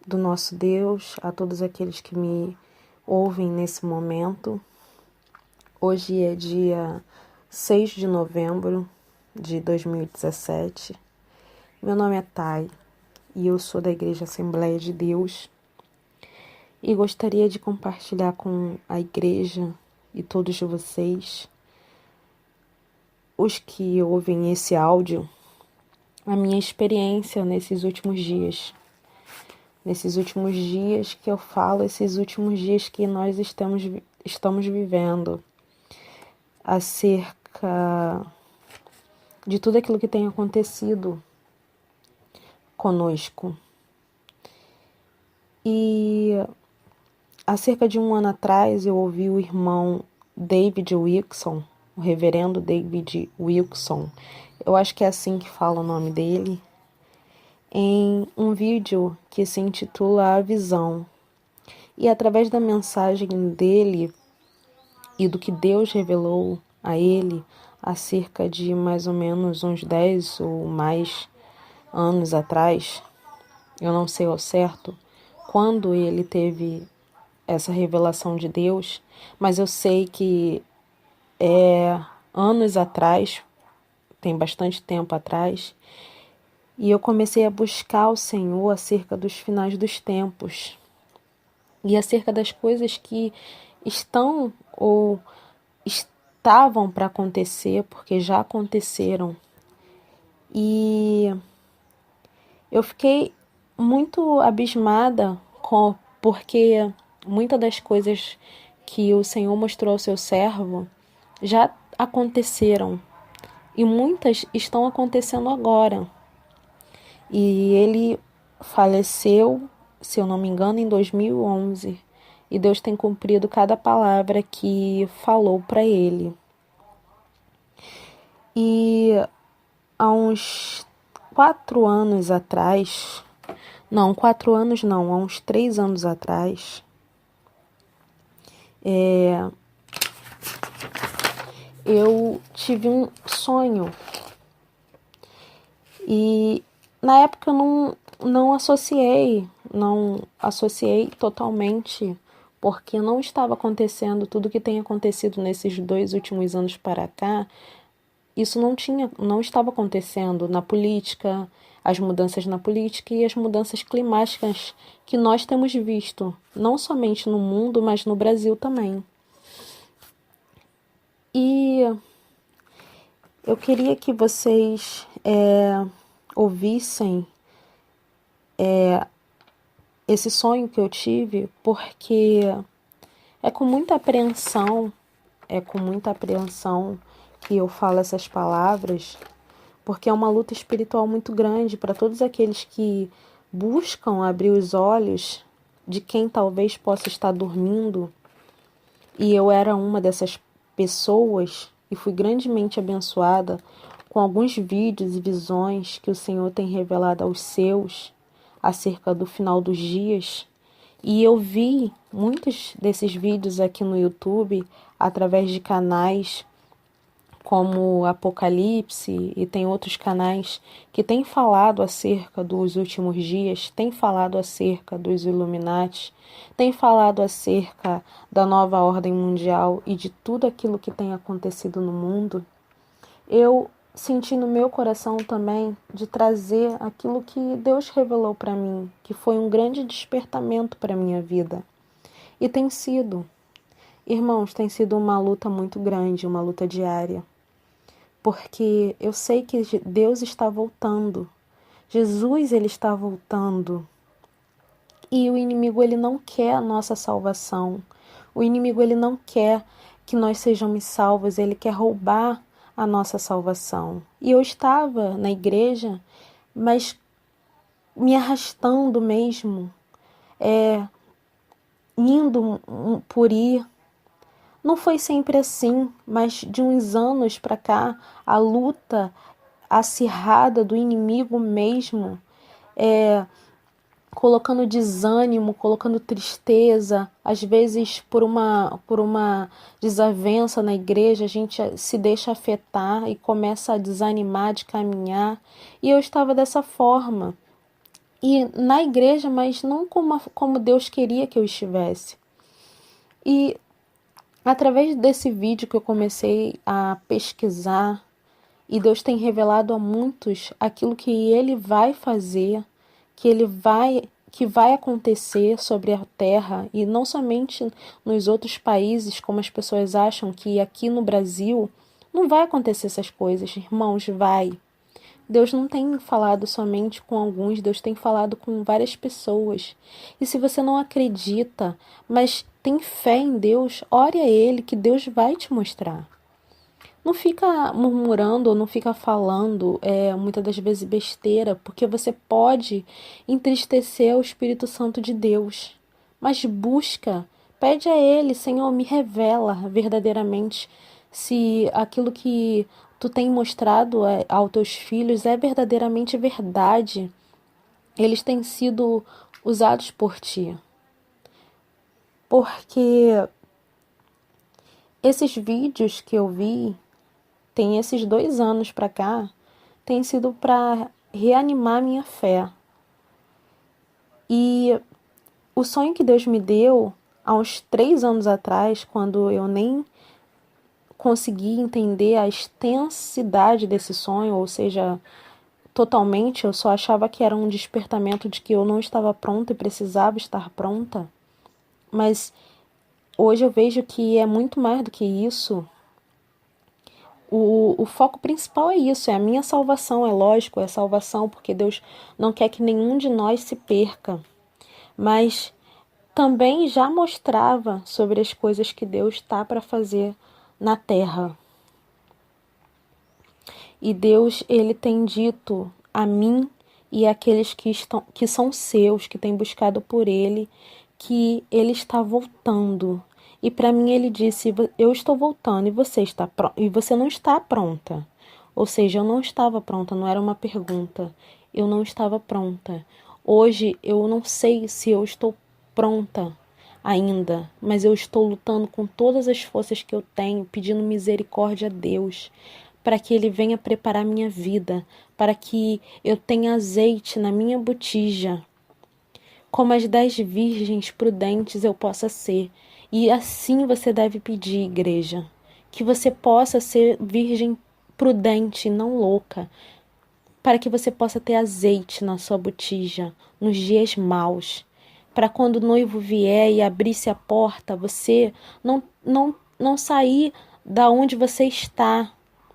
do nosso Deus, a todos aqueles que me ouvem nesse momento. Hoje é dia 6 de novembro de 2017. Meu nome é Thay e eu sou da Igreja Assembleia de Deus e gostaria de compartilhar com a igreja e todos vocês, os que ouvem esse áudio, a minha experiência nesses últimos dias. Nesses últimos dias que eu falo, esses últimos dias que nós estamos vivendo, acerca de tudo aquilo que tem acontecido conosco. E há cerca de um ano atrás eu ouvi o irmão David Wilkerson, o reverendo David Wilkerson, eu acho que é assim que fala o nome dele, em um vídeo que se intitula A Visão. E através da mensagem dele e do que Deus revelou a ele há cerca de mais ou menos uns 10 ou mais anos atrás, eu não sei ao certo quando ele teve essa revelação de Deus, mas eu sei que anos atrás, tem bastante tempo atrás, e eu comecei a buscar o Senhor acerca dos finais dos tempos e acerca das coisas que estão ou estavam para acontecer, porque já aconteceram. E eu fiquei muito abismada porque muitas das coisas que o Senhor mostrou ao seu servo já aconteceram e muitas estão acontecendo agora. E ele faleceu, se eu não me engano, em 2011. E Deus tem cumprido cada palavra que falou para ele. E há uns 4 anos atrás, não, 4 anos não, há uns 3 anos atrás, eu tive um sonho. E na época eu não associei totalmente, porque não estava acontecendo tudo que tem acontecido nesses 2 últimos anos para cá. Isso não estava acontecendo na política, as mudanças na política e as mudanças climáticas que nós temos visto, não somente no mundo, mas no Brasil também. E eu queria que vocês ouvissem esse sonho que eu tive, porque é com muita apreensão que eu falo essas palavras, porque é uma luta espiritual muito grande para todos aqueles que buscam abrir os olhos de quem talvez possa estar dormindo. E eu era uma dessas pessoas e fui grandemente abençoada com alguns vídeos e visões que o Senhor tem revelado aos seus acerca do final dos dias. E eu vi muitos desses vídeos aqui no YouTube através de canais como Apocalipse, e tem outros canais que têm falado acerca dos últimos dias, têm falado acerca dos Illuminati, têm falado acerca da nova ordem mundial e de tudo aquilo que tem acontecido no mundo. Eu senti no meu coração também de trazer aquilo que Deus revelou para mim, que foi um grande despertamento para a minha vida. E tem sido, irmãos, tem sido uma luta muito grande, uma luta diária. Porque eu sei que Deus está voltando. Jesus, ele está voltando. E o inimigo, ele não quer a nossa salvação. O inimigo, ele não quer que nós sejamos salvos. Ele quer roubar a nossa salvação. E eu estava na igreja, mas me arrastando mesmo, indo por ir. Não foi sempre assim, mas de uns anos para cá, a luta acirrada do inimigo mesmo, colocando desânimo, colocando tristeza, às vezes por uma desavença na igreja, a gente se deixa afetar e começa a desanimar de caminhar. E eu estava dessa forma. e na igreja, mas não como Deus queria que eu estivesse. E através desse vídeo que eu comecei a pesquisar, e Deus tem revelado a muitos aquilo que Ele vai fazer, que vai acontecer sobre a terra, e não somente nos outros países, como as pessoas acham que aqui no Brasil não vai acontecer essas coisas. Irmãos, vai. Deus não tem falado somente com alguns, Deus tem falado com várias pessoas. E se você não acredita, mas tem fé em Deus, ore a Ele que Deus vai te mostrar. Não fica murmurando ou não fica falando muitas das vezes besteira, porque você pode entristecer o Espírito Santo de Deus. Mas busca, pede a Ele, Senhor, me revela verdadeiramente se aquilo que tu tem mostrado aos teus filhos é verdadeiramente verdade. Eles têm sido usados por ti. Porque esses vídeos que eu vi, tem esses 2 anos para cá, tem sido para reanimar minha fé. E o sonho que Deus me deu há uns 3 anos atrás, quando eu nem consegui entender a extensidade desse sonho, ou seja, totalmente, eu só achava que era um despertamento de que eu não estava pronta e precisava estar pronta. Mas hoje eu vejo que é muito mais do que isso. O foco principal é isso, é a minha salvação, é lógico, é a salvação, porque Deus não quer que nenhum de nós se perca. Mas também já mostrava sobre as coisas que Deus está para fazer na terra. E Deus, Ele tem dito a mim e àqueles que são seus, que têm buscado por Ele, que Ele está voltando. E para mim Ele disse, eu estou voltando e você não está pronta. Ou seja, eu não estava pronta, não era uma pergunta. Eu não estava pronta. Hoje eu não sei se eu estou pronta ainda, mas eu estou lutando com todas as forças que eu tenho, pedindo misericórdia a Deus, para que Ele venha preparar minha vida, para que eu tenha azeite na minha botija, como as 10 virgens prudentes eu possa ser. E assim você deve pedir, igreja, que você possa ser virgem prudente, não louca, para que você possa ter azeite na sua botija nos dias maus, para quando o noivo vier e abrir-se a porta, você não sair da onde você está,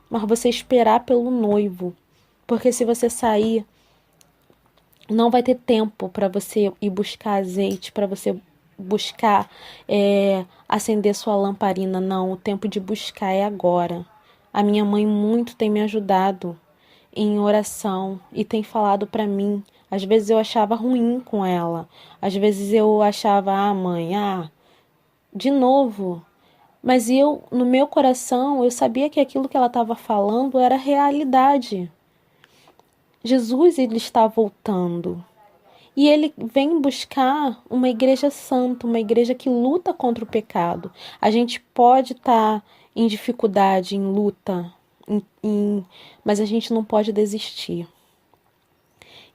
mas você esperar pelo noivo. Porque se você sair, não vai ter tempo para você ir buscar azeite, para você buscar acender sua lamparina. Não, o tempo de buscar é agora. A minha mãe muito tem me ajudado em oração e tem falado para mim. Às vezes eu achava ruim com ela. Às vezes eu achava, mãe, de novo. Mas eu, no meu coração, eu sabia que aquilo que ela estava falando era realidade. Jesus, ele está voltando. E ele vem buscar uma igreja santa, uma igreja que luta contra o pecado. A gente pode estar em dificuldade, em luta, mas a gente não pode desistir.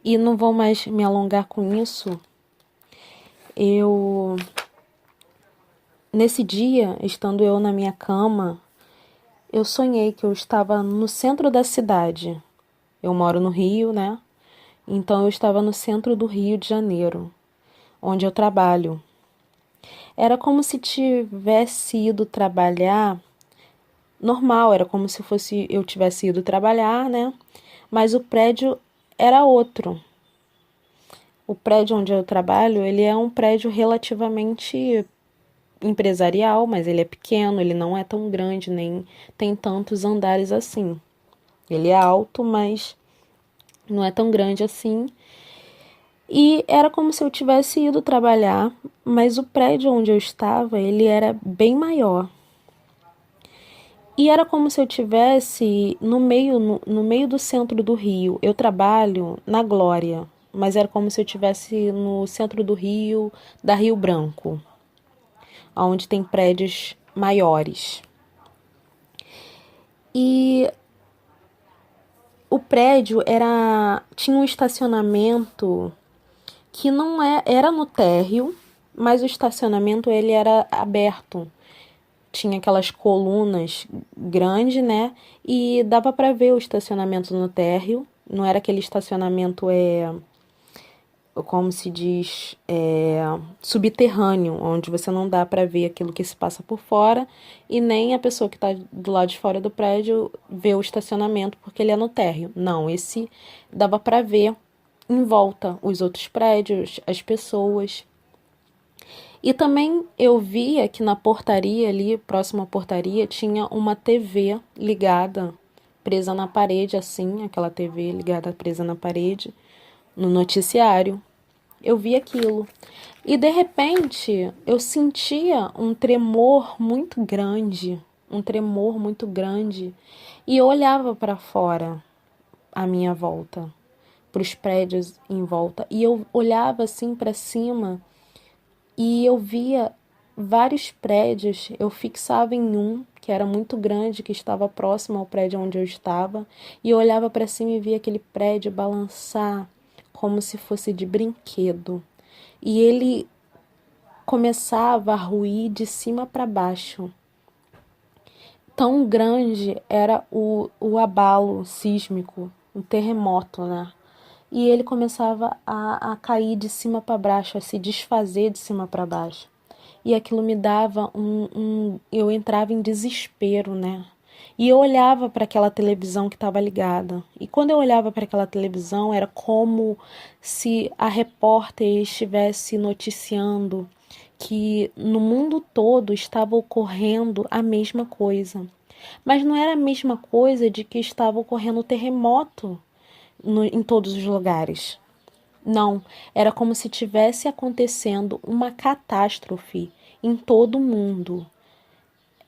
E não vou mais me alongar com isso. Nesse dia, estando eu na minha cama, eu sonhei que eu estava no centro da cidade. Eu moro no Rio, né? Então eu estava no centro do Rio de Janeiro, onde eu trabalho. Era como se tivesse ido trabalhar normal, era como se eu tivesse ido trabalhar, né? Mas o prédio era outro. O prédio onde eu trabalho, ele é um prédio relativamente empresarial, mas ele é pequeno, ele não é tão grande, nem tem tantos andares assim. Ele é alto, mas não é tão grande assim. E era como se eu tivesse ido trabalhar, mas o prédio onde eu estava, ele era bem maior. E era como se eu tivesse no meio do centro do Rio. Eu trabalho na Glória, mas era como se eu tivesse no centro do Rio, da Rio Branco, onde tem prédios maiores. E o prédio tinha um estacionamento que não era no térreo, mas o estacionamento ele era aberto. Tinha aquelas colunas grandes, né? E dava para ver o estacionamento no térreo. Não era aquele estacionamento como se diz, subterrâneo, onde você não dá para ver aquilo que se passa por fora e nem a pessoa que está do lado de fora do prédio vê o estacionamento porque ele é no térreo. Não, esse dava para ver em volta os outros prédios, as pessoas. E também eu via que na portaria ali, próxima à portaria, tinha uma TV ligada, presa na parede, assim, aquela TV ligada, presa na parede, no noticiário. Eu vi aquilo. E de repente eu sentia um tremor muito grande, e eu olhava para fora, à minha volta, para os prédios em volta, e eu olhava assim para cima e eu via vários prédios. Eu fixava em um que era muito grande, que estava próximo ao prédio onde eu estava, e eu olhava para cima e via aquele prédio balançar como se fosse de brinquedo. E ele começava a ruir de cima para baixo. Tão grande era o abalo sísmico, um terremoto, né? E ele começava a cair de cima para baixo, a se desfazer de cima para baixo. E aquilo me dava eu entrava em desespero, né? E eu olhava para aquela televisão que estava ligada. E quando eu olhava para aquela televisão, era como se a repórter estivesse noticiando que no mundo todo estava ocorrendo a mesma coisa. Mas não era a mesma coisa de que estava ocorrendo terremoto em todos os lugares. Não, era como se tivesse acontecendo uma catástrofe em todo o mundo.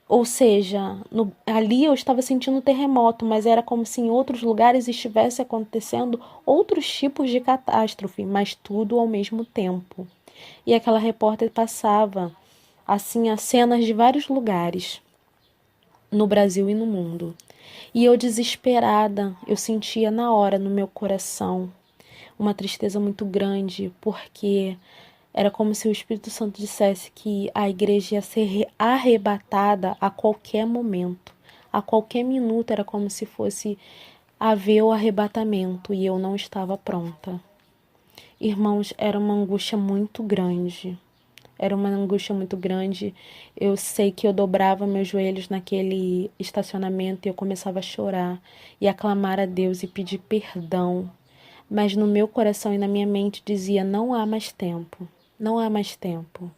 Ou seja, ali eu estava sentindo terremoto, mas era como se em outros lugares estivesse acontecendo outros tipos de catástrofe, mas tudo ao mesmo tempo. E aquela repórter passava, assim, as cenas de vários lugares, no Brasil e no mundo. E eu desesperada, eu sentia na hora no meu coração uma tristeza muito grande, porque era como se o Espírito Santo dissesse que a igreja ia ser arrebatada a qualquer momento. A qualquer minuto era como se fosse haver o arrebatamento e eu não estava pronta. Irmãos, era uma angústia muito grande. Era uma angústia muito grande. Eu sei que eu dobrava meus joelhos naquele estacionamento e eu começava a chorar e a clamar a Deus e pedir perdão. Mas no meu coração e na minha mente dizia: não há mais tempo, não há mais tempo.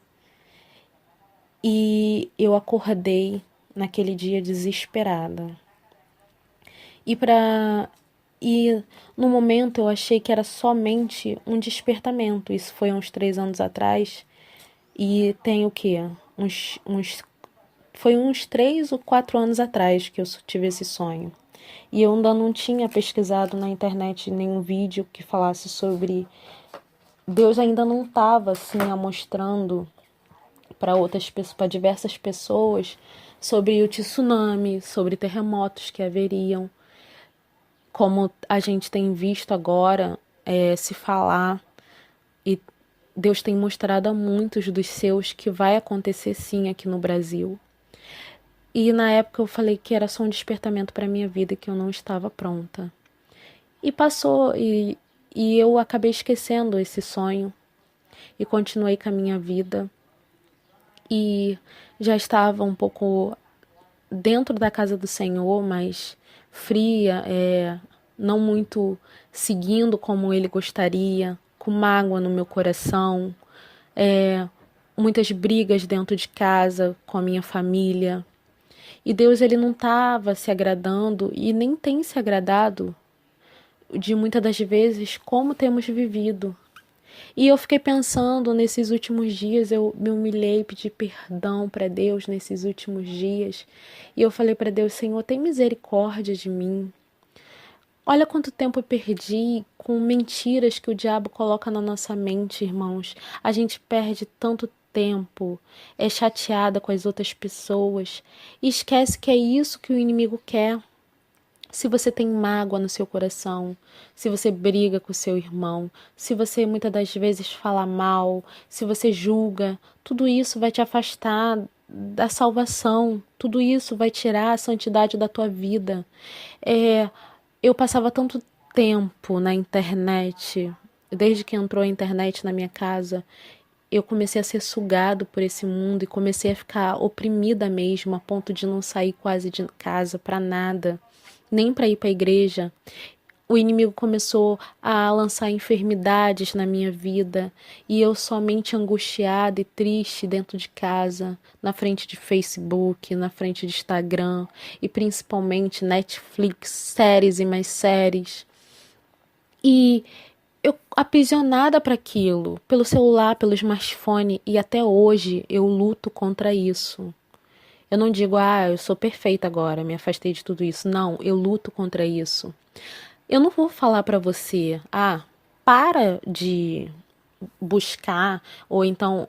E eu acordei naquele dia desesperada. E no momento eu achei que era somente um despertamento. Isso foi há uns 3 anos atrás. E tem o quê? Foi uns 3 ou 4 anos atrás que eu tive esse sonho. E eu ainda não tinha pesquisado na internet nenhum vídeo que falasse sobre... Deus ainda não estava assim mostrando para outras pessoas, para diversas pessoas, sobre o tsunami, sobre terremotos que haveriam, como a gente tem visto agora se falar, e Deus tem mostrado a muitos dos seus que vai acontecer sim aqui no Brasil. E na época eu falei que era só um despertamento para a minha vida, que eu não estava pronta. E passou, e eu acabei esquecendo esse sonho e continuei com a minha vida. E já estava um pouco dentro da casa do Senhor, mas fria, não muito seguindo como Ele gostaria, com mágoa no meu coração, muitas brigas dentro de casa com a minha família. E Deus, ele não estava se agradando e nem tem se agradado de muitas das vezes como temos vivido. E eu fiquei pensando nesses últimos dias, eu me humilhei, pedi perdão para Deus nesses últimos dias. E eu falei para Deus: Senhor, tem misericórdia de mim. Olha quanto tempo eu perdi com mentiras que o diabo coloca na nossa mente, irmãos. A gente perde tanto tempo, é chateada com as outras pessoas e esquece que é isso que o inimigo quer. Se você tem mágoa no seu coração, se você briga com o seu irmão, se você muitas das vezes fala mal, se você julga, tudo isso vai te afastar da salvação, tudo isso vai tirar a santidade da tua vida. Eu passava tanto tempo na internet, desde que entrou a internet na minha casa, eu comecei a ser sugado por esse mundo e comecei a ficar oprimida mesmo, a ponto de não sair quase de casa para nada, nem para ir para a igreja. O inimigo começou a lançar enfermidades na minha vida e eu somente angustiada e triste dentro de casa, na frente de Facebook, na frente de Instagram e principalmente Netflix, séries e mais séries. E eu aprisionada para aquilo, pelo celular, pelo smartphone, e até hoje eu luto contra isso. Eu não digo, eu sou perfeita agora, me afastei de tudo isso. Não, eu luto contra isso. Eu não vou falar para você, para de buscar, ou então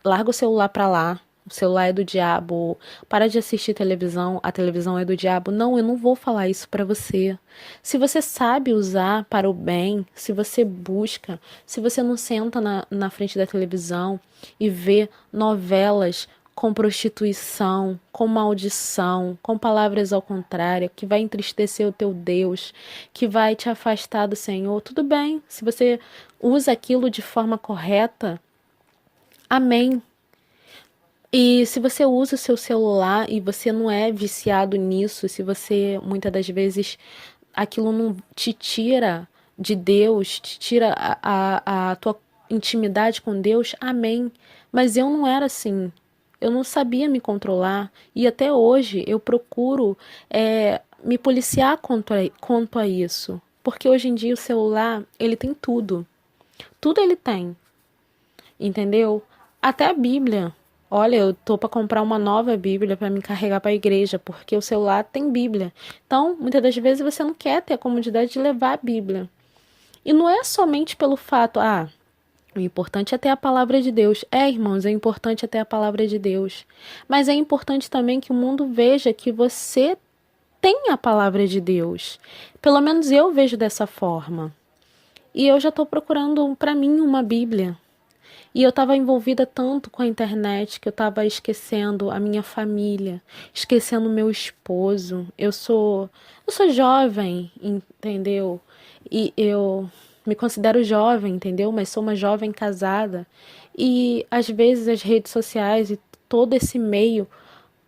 larga o celular para lá, o celular é do diabo, para de assistir televisão, a televisão é do diabo. Não, eu não vou falar isso para você. Se você sabe usar para o bem, se você busca, se você não senta na frente da televisão e vê novelas com prostituição, com maldição, com palavras ao contrário, que vai entristecer o teu Deus, que vai te afastar do Senhor, tudo bem. Se você usa aquilo de forma correta, amém. E se você usa o seu celular e você não é viciado nisso, se você muitas das vezes aquilo não te tira de Deus, te tira a tua intimidade com Deus, amém. Mas eu não era assim. Eu não sabia me controlar e até hoje eu procuro me policiar quanto a isso. Porque hoje em dia o celular, ele tem tudo. Tudo ele tem. Entendeu? Até a Bíblia. Olha, eu tô para comprar uma nova Bíblia para me carregar para a igreja, porque o celular tem Bíblia. Então, muitas das vezes você não quer ter a comodidade de levar a Bíblia. E não é somente pelo fato, o importante é ter a palavra de Deus. Irmãos, é importante é ter a palavra de Deus. Mas é importante também que o mundo veja que você tem a palavra de Deus. Pelo menos eu vejo dessa forma. E eu já estou procurando para mim uma Bíblia. E eu estava envolvida tanto com a internet que eu estava esquecendo a minha família, esquecendo o meu esposo. Eu sou jovem, entendeu? E eu me considero jovem, entendeu? Mas sou uma jovem casada. E às vezes as redes sociais e todo esse meio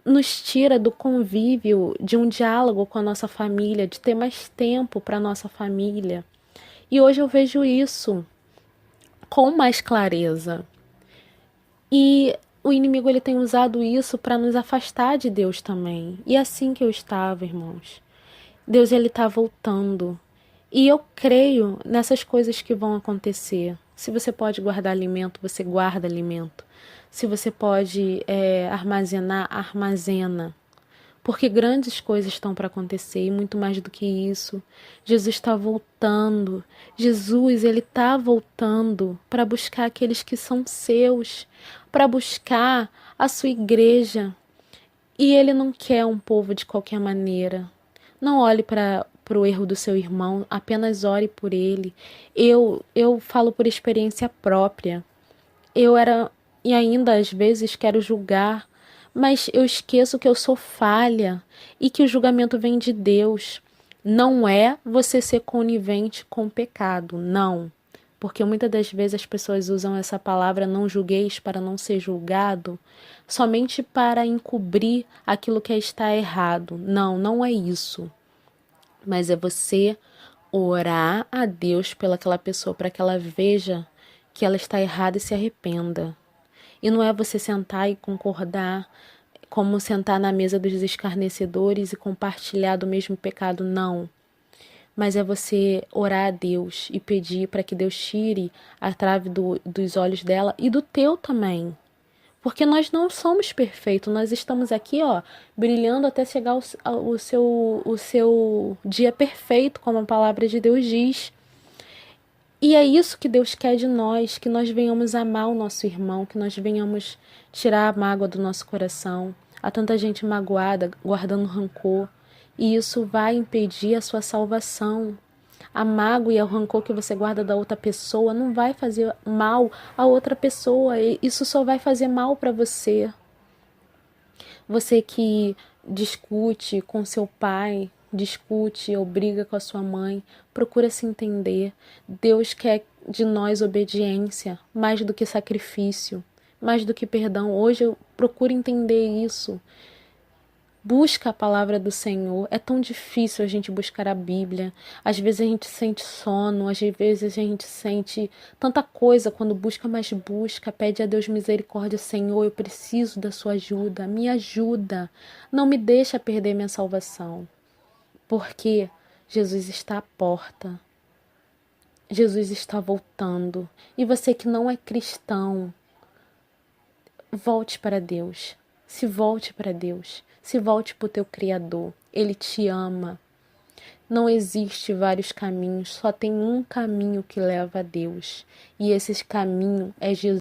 nos tira do convívio, de um diálogo com a nossa família, de ter mais tempo para nossa família. E hoje eu vejo isso com mais clareza. E o inimigo ele tem usado isso para nos afastar de Deus também. E é assim que eu estava, irmãos. Deus ele está voltando. E eu creio nessas coisas que vão acontecer. Se você pode guardar alimento, você guarda alimento. Se você pode armazenar, armazena. Porque grandes coisas estão para acontecer e muito mais do que isso. Jesus está voltando. Jesus, ele está voltando para buscar aqueles que são seus, para buscar a sua igreja. E ele não quer um povo de qualquer maneira. Não olhe para o erro do seu irmão, apenas ore por ele. Eu falo por experiência própria. Eu era, e ainda às vezes quero julgar, mas eu esqueço que eu sou falha e que o julgamento vem de Deus. Não é você ser conivente com o pecado, não. Porque muitas das vezes as pessoas usam essa palavra não julgueis para não ser julgado, somente para encobrir aquilo que está errado. Não, não é isso. Mas é você orar a Deus pelaquela pessoa para que ela veja que ela está errada e se arrependa. E não é você sentar e concordar, como sentar na mesa dos escarnecedores e compartilhar do mesmo pecado, não. Mas é você orar a Deus e pedir para que Deus tire a trave dos olhos dela e do teu também. Porque nós não somos perfeitos, nós estamos aqui, brilhando até chegar o seu dia perfeito, como a palavra de Deus diz. E é isso que Deus quer de nós, que nós venhamos amar o nosso irmão, que nós venhamos tirar a mágoa do nosso coração. Há tanta gente magoada, guardando rancor. e isso vai impedir a sua salvação. A mágoa e o rancor que você guarda da outra pessoa não vai fazer mal a outra pessoa, isso só vai fazer mal para você. Você que discute com seu pai, discute ou briga com a sua mãe, procura se entender. Deus quer de nós obediência, mais do que sacrifício, mais do que perdão. Hoje eu procuro entender isso. Busca a palavra do Senhor. É tão difícil a gente buscar a Bíblia. Às vezes a gente sente sono, às vezes a gente sente tanta coisa quando busca, mas busca. Pede a Deus misericórdia. Senhor, eu preciso da sua ajuda. Me ajuda. Não me deixa perder minha salvação. Porque Jesus está à porta. Jesus está voltando. E você que não é cristão, volte para Deus. Se volte para Deus. Se volte para o teu Criador. Ele te ama. Não existe vários caminhos, só tem um caminho que leva a Deus. E esse caminho é Jesus.